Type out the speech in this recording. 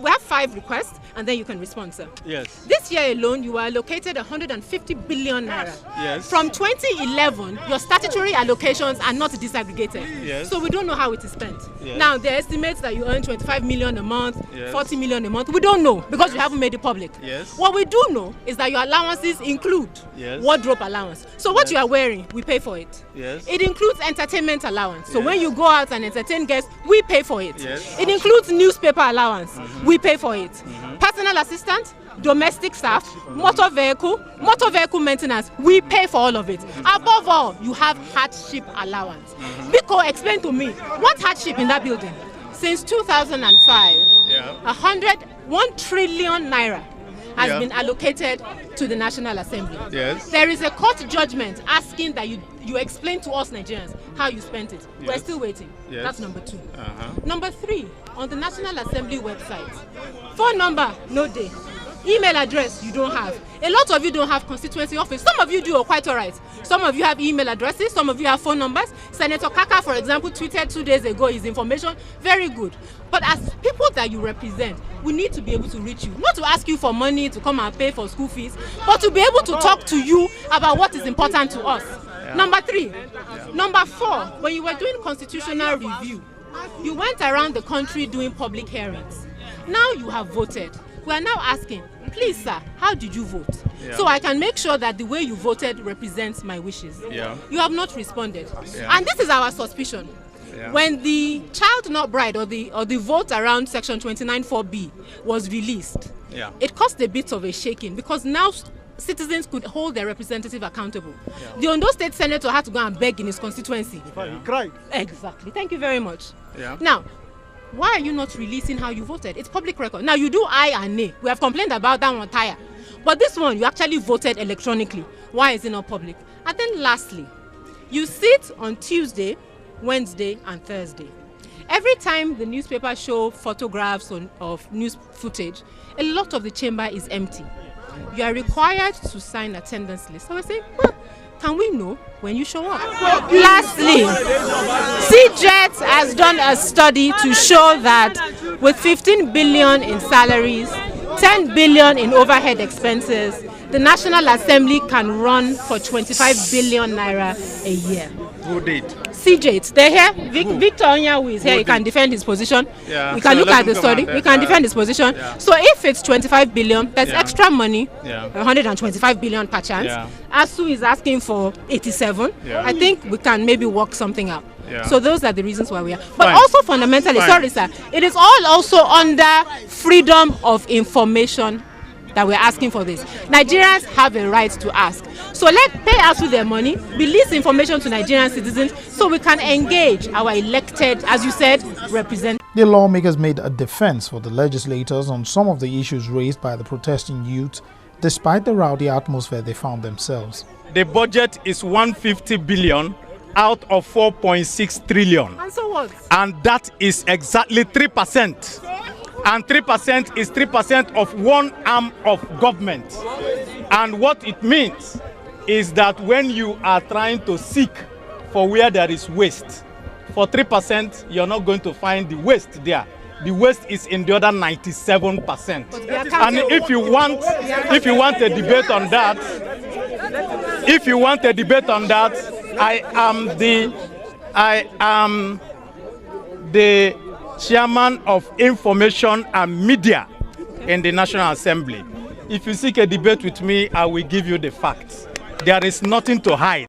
we have 5 requests, and then you can respond, sir. Yes. This year alone, you were allocated 150 billion naira. Yes. From 2011, your statutory allocations are not disaggregated. Yes. So we don't know how it is spent. Yes. Now, the estimates that you earn 25 million a month, Yes. 40 million a month, we don't know because you haven't made it public. Yes. What we do know is that your allowances include Yes. wardrobe allowance. So what Yes. you are wearing, we pay for it. Yes. It includes entertainment allowance. So Yes. when you go out and entertain guests, we pay for it. Yes. It includes newspaper allowance. We pay for it. Personal assistant, domestic staff, motor vehicle maintenance, we pay for all of it. Above all, you have hardship allowance. Biko, explain to me, what hardship in that building? Since 2005, Yeah. 1 trillion naira has Yeah. been allocated to the National Assembly. Yes. There is a court judgment asking that you explain to us Nigerians how you spent it. We're Yes. still waiting. Yes. That's number 2. Uh-huh. Number 3, on the National Assembly website, phone number, no day. Email address, you don't have. A lot of you don't have constituency office. Some of you do, quite all right. Some of you have email addresses, some of you have phone numbers. Senator Kaka, for example, tweeted 2 days ago his information. Very good. But as people that you represent, we need to be able to reach you. Not to ask you for money to come and pay for school fees, but to be able to talk to you about what is important to us. Yeah. Number 3. Yeah. Number 4, when you were doing constitutional review, you went around the country doing public hearings. Now you have voted. We are now asking, please, sir, how did you vote? Yeah. So I can make sure that the way you voted represents my wishes. Yeah. You have not responded. Yeah. And this is our suspicion. Yeah. When the child not bride or the vote around section 29(4)(b) was released, Yeah. it caused a bit of a shaking because now citizens could hold their representative accountable. Yeah. The Ondo State Senator had to go and beg in his constituency. Yeah. He cried. Exactly. Thank you very much. Yeah. Now, why are you not releasing how you voted? It's public record. Now, you do aye and nay. We have complained about that one tire. But this one, you actually voted electronically. Why is it not public? And then lastly, you sit on Tuesday, Wednesday, and Thursday. Every time the newspaper show photographs of news footage, a lot of the chamber is empty. You are required to sign attendance list. So I say, well, can we know when you show up? Lastly, CJET has done a study to show that with 15 billion in salaries, 10 billion in overhead expenses, the National Assembly can run for 25 billion naira a year. Who did? CJET, they're here. Victor Onyawu is here. He can defend his position. Yeah. We can So look let at the him come study. and We can then, defend his position. Yeah. So if it's 25 billion, there's Yeah. extra money, Yeah. 125 billion per chance. Yeah. ASU is asking for 87. Yeah. I think we can maybe work something out. Yeah. So those are the reasons why we are. But Fine. also fundamentally, Fine. sorry sir, it is all also under freedom of information that we're asking for this. Nigerians have a right to ask. So pay us with their money, release information to Nigerian citizens so we can engage our elected, as you said, representatives. The lawmakers made a defense for the legislators on some of the issues raised by the protesting youth, despite the rowdy atmosphere they found themselves. The budget is 150 billion out of 4.6 trillion. And so what? And that is exactly 3%. And 3% is 3% of one arm of government. And what it means is that when you are trying to seek for where there is waste, for 3%, you're not going to find the waste there. The waste is in the other 97%. And if you want a debate on that, I am the chairman of information and media in the National Assembly. If you seek a debate with me, I will give you the facts. There is nothing to hide.